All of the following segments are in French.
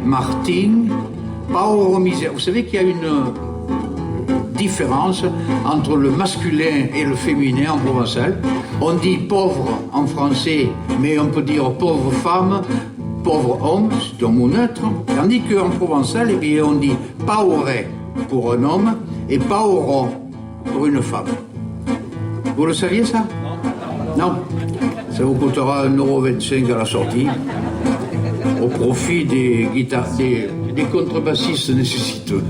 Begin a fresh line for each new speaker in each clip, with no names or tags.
Martin, pauvre misère. Vous savez qu'il y a une différence entre le masculin et le féminin en provençal. On dit pauvre en français, mais on peut dire pauvre femme, pauvre homme, c'est un mot neutre. Tandis qu'en provençal, eh bien, on dit pauvre pour un homme et pauvre pour une femme. Vous le saviez ça? Non. Ça vous coûtera 1,25 € à la sortie, au profit des guitares, des contrebassistes nécessiteux.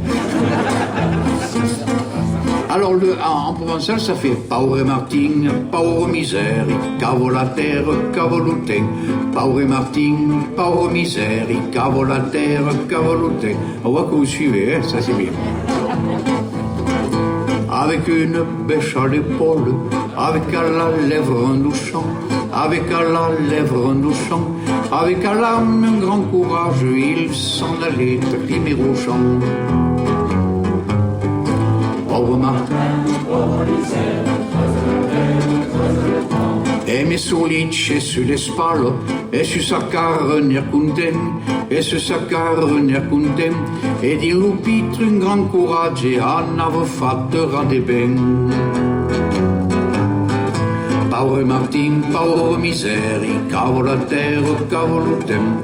Alors en provençal, ça fait pauvre Martin, pauvre misère, cavo la terre, cavo l'outin. Pauvre Martin, pauvre misère, cavo la terre, cavo l'outin. On voit que vous suivez, hein, ça c'est bien. Avec une bêche à l'épaule, avec à la lèvre un douchant, avec à la lèvre un douchant, avec à l'âme un grand courage, il s'en allait trimer au champ. Pauvre Martin, e mi solice sulle spalle, e su sa carne content, e su sa carne content, e di lupitro un gran coraggio en avait fatto rade ben. Pauvre Martin, pauvre misère, cavo la terre, cavo l'autem.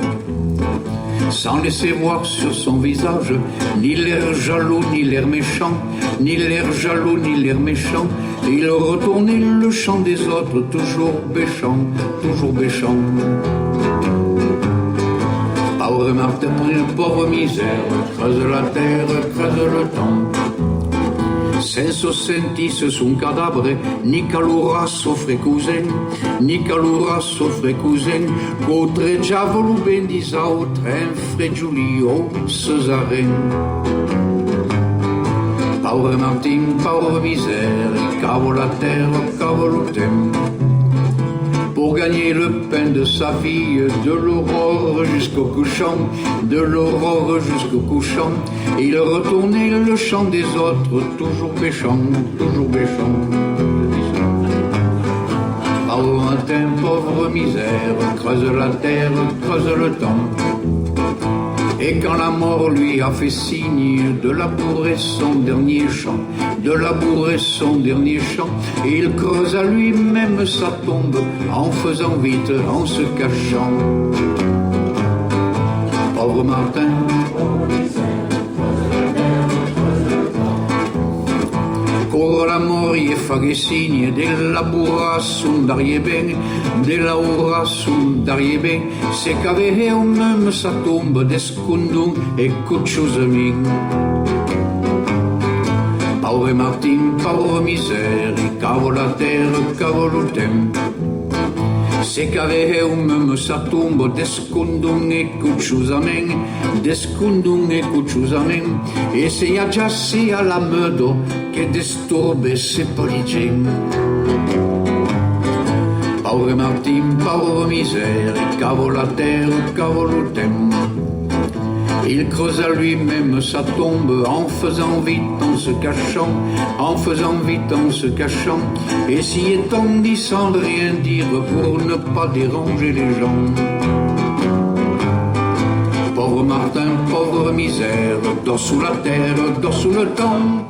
Sans laisser voir sur son visage ni l'air jaloux, ni l'air méchant, ni l'air jaloux, ni l'air méchant. Il retournait le chant des autres, toujours béchant, toujours béchant. Pauvre Martin, pauvre misère, creuse la terre, creuse le temps. Senza sentisse su un cadavere, ni calura soffre cousin, ni calura soffre cousin, cotreggiava lo ben disau, tren fregiulio, Césarine. Pauvre Martin, pauvre misère, cavo la terre, cavo l'autem. Pour gagner le pain de sa vie, de l'aurore jusqu'au couchant, de l'aurore jusqu'au couchant, il retournait le chant des autres, toujours péchant, toujours péchant. Pauvre matin, pauvre misère, creuse la terre, creuse le temps. Et quand la mort lui a fait signe de labourer son dernier champ, de labourer son dernier champ, il creusa lui-même sa tombe en faisant vite, en se cachant. Pauvre Martin, corre la morie faghe signe della burassum d'Arieben, della urassum d'Arieben, se qu'avait même sa tombe d'escundum et cucciusamin. Pauvre Martin, pauvre misère, cavo la terre, cavo l'autem. Se qu'avait même sa tombe d'escundum et cucciusamin, d'escundum et cucciusamin, e se giassi alla medo che disturbe se poligin. Pauvre Martin, pauvre misère, cavo la terre, cavo l'autem. Il creusa lui-même sa tombe en faisant vite, en se cachant, en faisant vite, en se cachant, et s'y étendit sans rien dire pour ne pas déranger les gens. Pauvre Martin, pauvre misère, dors sous la terre, dors sous le temps.